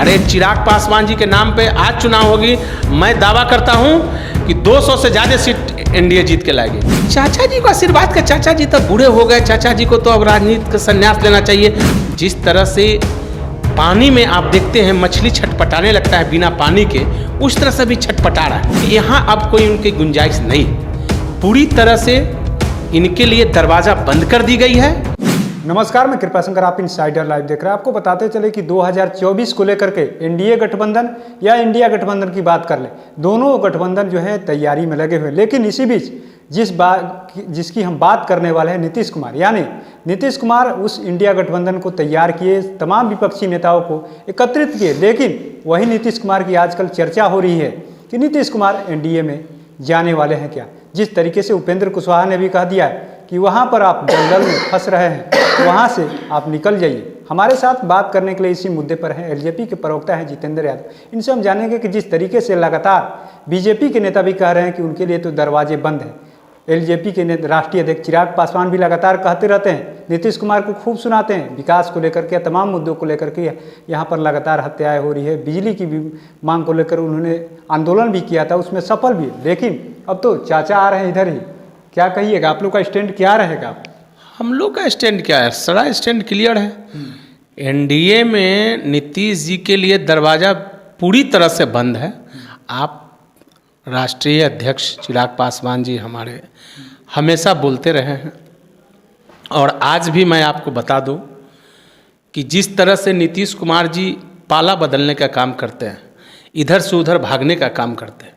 अरे चिराग पासवान जी के नाम पे आज चुनाव होगी। मैं दावा करता हूं कि 200 से ज़्यादा सीट एनडीए जीत के लाएगी। चाचा जी को आशीर्वाद का, चाचा जी तो बूढ़े हो गए, चाचा जी को तो अब राजनीति का संन्यास लेना चाहिए। जिस तरह से पानी में आप देखते हैं मछली छटपटाने लगता है बिना पानी के, उस तरह से भी छटपटा रहा है। यहाँ अब कोई उनकी गुंजाइश नहीं, पूरी तरह से इनके लिए दरवाज़ा बंद कर दी गई है। नमस्कार, मैं कृपा शंकर, आप इनसाइडर लाइव देख रहे हैं। आपको बताते चले कि 2024 को लेकर के एनडीए गठबंधन या इंडिया गठबंधन की बात कर ले, दोनों गठबंधन जो है तैयारी में लगे हुए। लेकिन इसी बीच जिसकी हम बात करने वाले हैं, नीतीश कुमार, यानी नीतीश कुमार उस इंडिया गठबंधन को तैयार किए, तमाम विपक्षी नेताओं को एकत्रित किए। लेकिन वही नीतीश कुमार की आजकल चर्चा हो रही है कि नीतीश कुमार एनडीए में जाने वाले हैं क्या। जिस तरीके से उपेंद्र कुशवाहा ने भी कह दिया है कि वहाँ पर आप दलदल में फंस रहे हैं, वहाँ से आप निकल जाइए। हमारे साथ बात करने के लिए इसी मुद्दे पर हैं एलजेपी के प्रवक्ता हैं जितेंद्र यादव। इनसे हम जानेंगे कि जिस तरीके से लगातार बीजेपी के नेता भी कह रहे हैं कि उनके लिए तो दरवाजे बंद हैं, एलजेपी के राष्ट्रीय अध्यक्ष चिराग पासवान भी लगातार कहते रहते हैं, नीतीश कुमार को खूब सुनाते हैं, विकास को लेकर के, तमाम मुद्दों को लेकर के यहाँ पर लगातार हत्याएं हो रही है। बिजली की भी मांग को लेकर उन्होंने आंदोलन भी किया था, उसमें सफल भी। लेकिन अब तो चाचा आ रहे हैं इधर ही। क्या कहिएगा, आप लोग का स्टैंड क्या रहेगा? हम लोग का स्टैंड क्या है, सारा स्टैंड क्लियर है। एनडीए में नीतीश जी के लिए दरवाज़ा पूरी तरह से बंद है। आप राष्ट्रीय अध्यक्ष चिराग पासवान जी हमारे हमेशा बोलते रहे हैं, और आज भी मैं आपको बता दूं कि जिस तरह से नीतीश कुमार जी पाला बदलने का काम करते हैं, इधर से उधर भागने का काम करते हैं,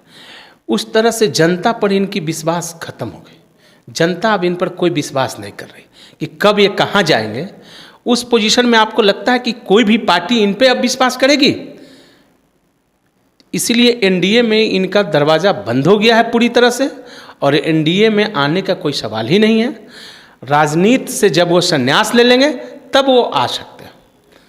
उस तरह से जनता पर इनकी विश्वास खत्म हो गई। जनता अब इन पर कोई विश्वास नहीं कर रही कि कब ये कहाँ जाएंगे। उस पोजीशन में आपको लगता है कि कोई भी पार्टी इन पे अब विश्वास करेगी। इसीलिए एनडीए में इनका दरवाज़ा बंद हो गया है पूरी तरह से, और एनडीए में आने का कोई सवाल ही नहीं है। राजनीति से जब वो संन्यास ले लेंगे तब वो आ सकते हैं।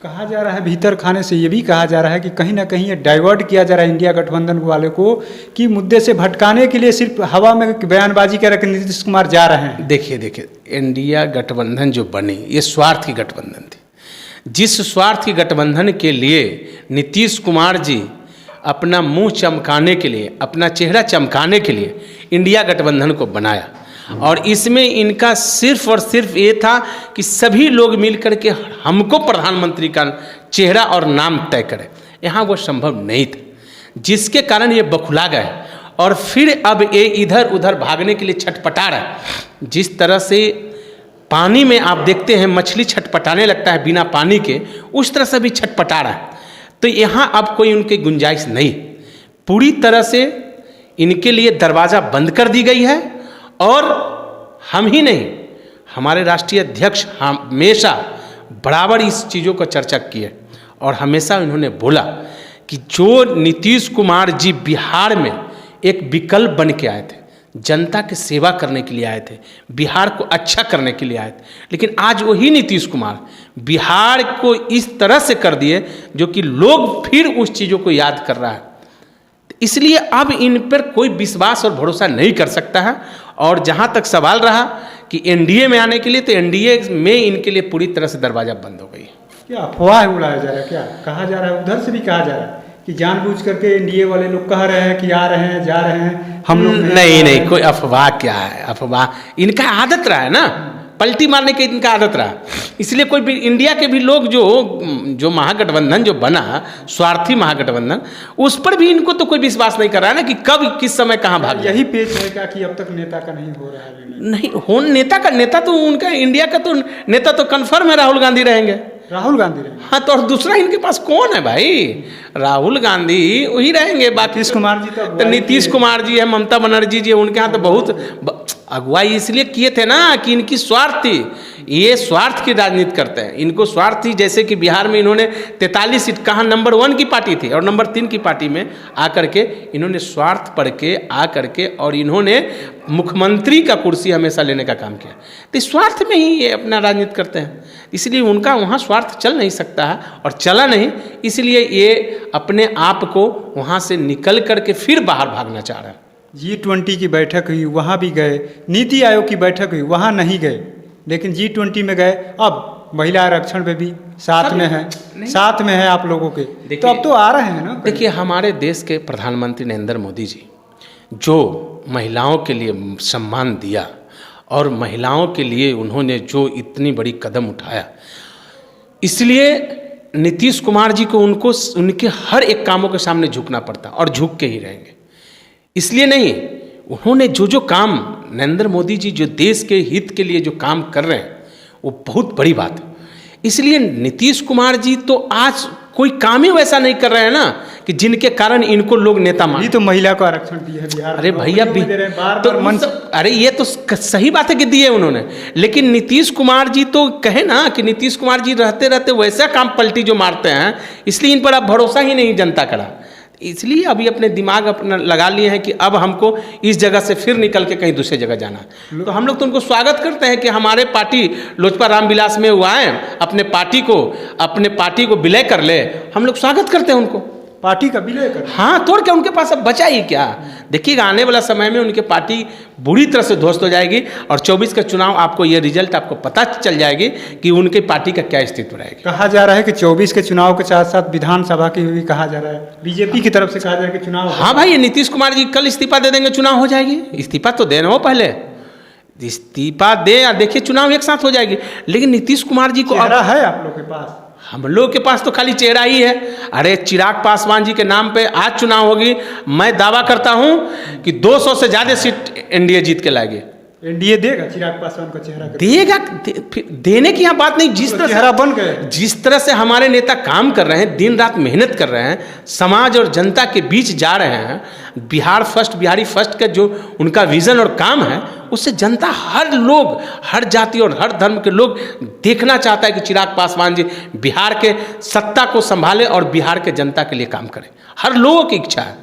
कहा जा रहा है भीतर खाने से, ये भी कहा जा रहा है कि कहीं ना कहीं ये डाइवर्ट किया जा रहा है इंडिया गठबंधन वाले को, कि मुद्दे से भटकाने के लिए सिर्फ हवा में बयानबाजी कर रहे नीतीश कुमार जा रहे हैं। देखिए, इंडिया गठबंधन जो बनी, ये स्वार्थ की गठबंधन थी। जिस स्वार्थ की गठबंधन के लिए नीतीश कुमार जी अपना मुंह चमकाने के लिए, अपना चेहरा चमकाने के लिए इंडिया गठबंधन को बनाया, और इसमें इनका सिर्फ और सिर्फ ये था कि सभी लोग मिलकर के हमको प्रधानमंत्री का चेहरा और नाम तय करें। यहाँ वो संभव नहीं था, जिसके कारण ये बखुला गए, और फिर अब ये इधर उधर भागने के लिए छटपटा रहा है। जिस तरह से पानी में आप देखते हैं मछली छटपटाने लगता है बिना पानी के, उस तरह से भी छटपटा रहा है। तो यहाँ अब कोई उनकी गुंजाइश नहीं, पूरी तरह से इनके लिए दरवाज़ा बंद कर दी गई है। और हम ही नहीं, हमारे राष्ट्रीय अध्यक्ष हमेशा बराबर इस चीज़ों को चर्चा की है, और हमेशा उन्होंने बोला कि जो नीतीश कुमार जी बिहार में एक विकल्प बन के आए थे, जनता की सेवा करने के लिए आए थे, बिहार को अच्छा करने के लिए आए थे, लेकिन आज वही नीतीश कुमार बिहार को इस तरह से कर दिए जो कि लोग फिर उस चीज़ों को याद कर रहा है। इसलिए अब इन पर कोई विश्वास और भरोसा नहीं कर सकता है। और जहाँ तक सवाल रहा कि एनडीए में आने के लिए, तो एनडीए में इनके लिए पूरी तरह से दरवाज़ा बंद हो गई है। क्या अफवाह उड़ाया जा रहा है? क्या कहा जा रहा है, उधर से भी कहा जा रहा है कि जानबूझ करके एनडीए वाले लोग कह रहे हैं कि आ रहे हैं, जा रहे हैं, हम लोग नहीं, कोई अफवाह क्या है। अफवाह इनका आदत रहा है ना, पलटी मारने की इनका आदत रहा। इसलिए कोई भी इंडिया के भी लोग जो महागठबंधन जो बना, स्वार्थी महागठबंधन, उस पर भी इनको तो कोई विश्वास नहीं कर रहा है ना कि कब किस समय कहाँ भाग। यही पेच है क्या कि अब तक नेता का नहीं हो रहा है? नहीं हो नेता तो उनका इंडिया का तो नेता तो कन्फर्म है, राहुल गांधी रहेंगे। राहुल गांधी रहेंगे? हाँ, तो और दूसरा इनके पास कौन है भाई? राहुल गांधी वही रहेंगे। बाकी नीतीश कुमार जी तो नीतीश कुमार जी है, ममता बनर्जी जी है, उनके यहाँ तो बहुत अगुवाई इसलिए किए थे ना कि इनकी स्वार्थ थी। ये स्वार्थ की राजनीति करते हैं, इनको स्वार्थ थी। जैसे कि बिहार में इन्होंने 43 सीट, कहाँ नंबर 1 की पार्टी थी और नंबर 3 की पार्टी में आकर के इन्होंने स्वार्थ पढ़ के आकर के, और इन्होंने मुख्यमंत्री का कुर्सी हमेशा लेने का काम किया। तो स्वार्थ में ही ये अपना राजनीति करते हैं, इसलिए उनका वहाँ स्वार्थ चल नहीं सकता है, और चला नहीं, इसलिए ये अपने आप को वहाँ से निकल करके फिर बाहर भागना चाह रहे हैं। G20 की बैठक हुई, वहाँ भी गए। नीति आयोग की बैठक हुई, वहाँ नहीं गए, लेकिन G20 में गए। अब महिला आरक्षण पे भी साथ सब में है, नहीं। साथ में है आप लोगों के, तो अब तो आ रहे हैं ना। देखिए, हमारे देश के प्रधानमंत्री नरेंद्र मोदी जी जो महिलाओं के लिए सम्मान दिया और महिलाओं के लिए उन्होंने जो इतनी बड़ी कदम उठाया, इसलिए नीतीश कुमार जी को उनके हर एक कामों के सामने झुकना पड़ता और झुक के ही रहेंगे। इसलिए नहीं, उन्होंने जो काम नरेंद्र मोदी जी जो देश के हित के लिए जो काम कर रहे हैं वो बहुत बड़ी बात है। इसलिए नीतीश कुमार जी तो आज कोई काम ही वैसा नहीं कर रहे हैं ना कि जिनके कारण इनको लोग नेता मान। ये तो महिला को आरक्षण दिया है बिहार में। अरे भैया तो अरे ये तो सही बात है कि दिए उन्होंने, लेकिन नीतीश कुमार जी तो कहे ना कि नीतीश कुमार जी रहते रहते वैसा काम पलटी जो मारते हैं, इसलिए इन पर अब भरोसा ही नहीं जनता करा। इसलिए अभी अपने दिमाग अपना लगा लिए हैं कि अब हमको इस जगह से फिर निकल के कहीं दूसरी जगह जाना है। तो हम लोग तो उनको स्वागत करते हैं कि हमारे पार्टी लोजपा रामविलास में वो आए, अपने पार्टी को विलय कर ले। हम लोग स्वागत करते हैं उनको, पार्टी का विलय कर। हाँ, तोड़ के उनके पास अब बचा ही क्या। देखिएगा आने वाला समय में उनकी पार्टी बुरी तरह से ध्वस्त हो जाएगी और 24 का चुनाव आपको ये रिजल्ट आपको पता चल जाएगी कि उनकी पार्टी का क्या स्थिति रहेगी। कहा जा रहा है कि 24 के चुनाव के साथ साथ विधानसभा की भी कहा जा रहा है, बीजेपी की तरफ से कहा जा रहा है कि चुनाव। हाँ भाई, नीतीश कुमार जी कल इस्तीफा दे देंगे, चुनाव हो जाएगी। इस्तीफा तो देना हो, पहले इस्तीफा दे या देखिए चुनाव एक साथ हो जाएगी। लेकिन नीतीश कुमार जी को चेहरा है आप लोग के पास? हम लोग के पास तो खाली चेहरा ही है। अरे चिराग पासवान जी के नाम पे आज चुनाव होगी, मैं दावा करता हूं कि 200 से ज्यादा सीट एनडीए जीत के लाएगी। एनडीए देगा चिराग पासवान को चेहरा? देगा, देने की यहाँ बात नहीं। जिस तरह चेहरा बन गए, जिस तरह से हमारे नेता काम कर रहे हैं, दिन रात मेहनत कर रहे हैं, समाज और जनता के बीच जा रहे हैं, बिहार फर्स्ट, बिहारी फर्स्ट का जो उनका विजन और काम है, उससे जनता, हर लोग, हर जाति और हर धर्म के लोग देखना चाहता है कि चिराग पासवान जी बिहार के सत्ता को संभाले और बिहार के जनता के लिए काम करें। हर लोगों की इच्छा है।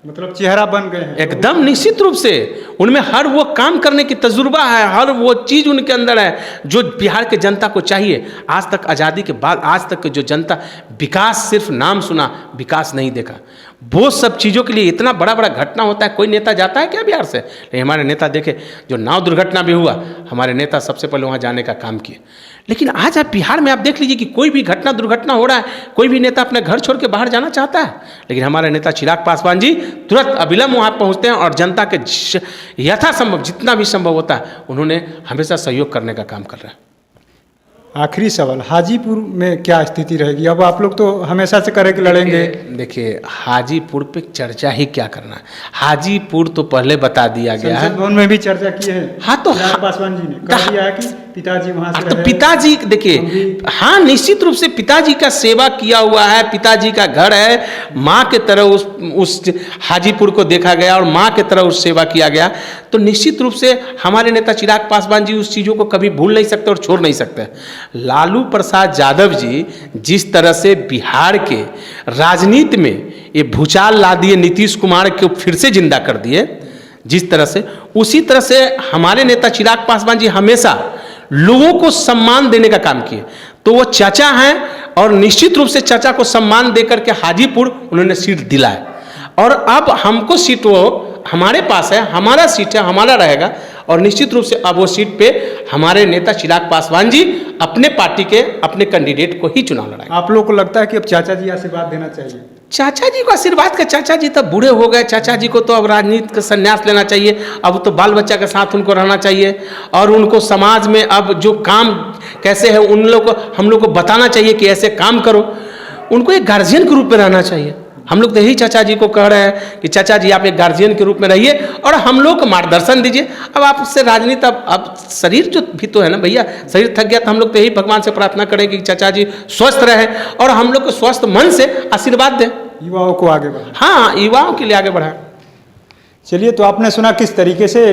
मतलब चेहरा बन गए हैं एकदम निश्चित रूप से। उनमें हर वो काम करने की तजुर्बा है, हर वो चीज़ उनके अंदर है जो बिहार के जनता को चाहिए। आज तक आज़ादी के बाद आज तक जो जनता विकास सिर्फ नाम सुना, विकास नहीं देखा। वो सब चीज़ों के लिए इतना बड़ा बड़ा घटना होता है, कोई नेता जाता है क्या बिहार से? लेकिन हमारे नेता देखे, जो नाव दुर्घटना भी हुआ, हमारे नेता सबसे पहले वहाँ जाने का काम किए। लेकिन आज आप बिहार में आप देख लीजिए कि कोई भी घटना दुर्घटना हो रहा है, कोई भी नेता अपने घर छोड़ के बाहर जाना चाहता है, लेकिन हमारे नेता चिराग पासवान जी तुरंत अविलंब वहाँ पहुँचते हैं और जनता के यथासंभव जितना भी संभव होता है उन्होंने हमेशा सहयोग करने का काम कर रहा है। आखिरी सवाल, हाजीपुर में क्या स्थिति रहेगी? अब आप लोग तो हमेशा से करे कि लड़ेंगे। देखिए, हाजीपुर पे चर्चा ही क्या करना है। हाजीपुर तो पहले बता दिया गया है, संसद भवन में भी चर्चा की है। हाँ, तो पासवान जी ने कह दिया है कि पिताजी वहां से तो पिताजी, देखिए हाँ, निश्चित रूप से पिताजी का सेवा किया हुआ है, पिताजी का घर है, माँ के तरह उस हाजीपुर को देखा गया और माँ के तरह उस सेवा किया गया। तो निश्चित रूप से हमारे नेता चिराग पासवान जी उस चीज़ों को कभी भूल नहीं सकते और छोड़ नहीं सकते। लालू प्रसाद यादव जी जिस तरह से बिहार के राजनीति में ये भूचाल ला दिए, नीतीश कुमार को फिर से जिंदा कर दिए जिस तरह से, उसी तरह से हमारे नेता चिराग पासवान जी हमेशा लोगों को सम्मान देने का काम किए। तो वो चाचा हैं और निश्चित रूप से चाचा को सम्मान देकर के हाजीपुर उन्होंने सीट दिलाए और अब हमको सीट वो हमारे पास है, हमारा सीट है, हमारा रहेगा और निश्चित रूप से अब वो सीट पे हमारे नेता चिराग पासवान जी अपने पार्टी के अपने कैंडिडेट को ही चुनाव लड़ाएंगे। आप लोगों को लगता है कि अब चाचा जी आशीर्वाद देना चाहिए? चाचा जी को आशीर्वाद का, चाचा जी तो बूढ़े हो गए, चाचा जी को तो अब राजनीति का संन्यास लेना चाहिए। अब तो बाल बच्चा के साथ उनको रहना चाहिए और उनको समाज में अब जो काम कैसे है उन लोग को, हम लोग को बताना चाहिए कि ऐसे काम करो। उनको एक गार्जियन के रूप में रहना चाहिए। हम लोग तो यही चाचा जी को कह रहे हैं कि चाचा जी आप एक गार्जियन के रूप में रहिए और हम लोग को मार्गदर्शन दीजिए। अब आपसे राजनीति, अब शरीर जो भी तो है ना भैया, शरीर थक गया तो हम लोग तो यही भगवान से प्रार्थना करें कि चाचा जी स्वस्थ रहे और हम लोग को स्वस्थ मन से आशीर्वाद दें, युवाओं को आगे बढ़ाएं। हाँ, युवाओं के लिए आगे बढ़ाएं। चलिए, तो आपने सुना किस तरीके से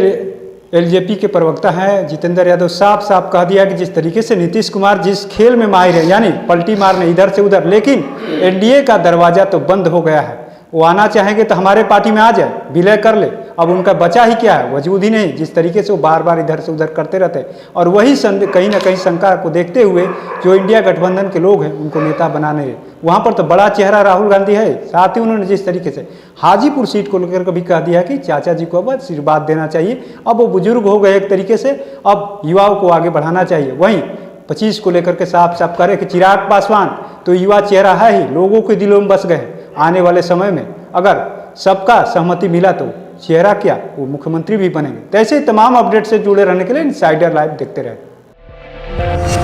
एलजेपी के प्रवक्ता हैं जितेंद्र यादव साफ साफ कह दिया कि जिस तरीके से नीतीश कुमार जिस खेल में माहिर है, यानी पलटी मारने इधर से उधर, लेकिन एनडीए का दरवाजा तो बंद हो गया है। वो आना चाहेंगे तो हमारे पार्टी में आ जाए, विलय कर ले। अब उनका बचा ही क्या है, वजूद ही नहीं। जिस तरीके से वो बार बार इधर से उधर करते रहते हैं और वही कहीं ना कहीं शंका को देखते हुए जो इंडिया गठबंधन के लोग हैं उनको नेता बनाने हैं। वहाँ पर तो बड़ा चेहरा राहुल गांधी है। साथ ही उन्होंने जिस तरीके से हाजीपुर सीट को लेकर भी कह दिया कि चाचा जी को अब आशीर्वाद देना चाहिए। अब वो बुजुर्ग हो गए एक तरीके से, अब युवाओं को आगे बढ़ाना चाहिए। वहीं 25 को लेकर के साफ साफ करे कि चिराग पासवान तो युवा चेहरा है ही, लोगों के दिलों में बस गए। आने वाले समय में अगर सबका सहमति मिला तो चेहरा क्या, वो मुख्यमंत्री भी बनेंगे। तो ऐसे तमाम अपडेट से जुड़े रहने के लिए इनसाइडर लाइव देखते रहें।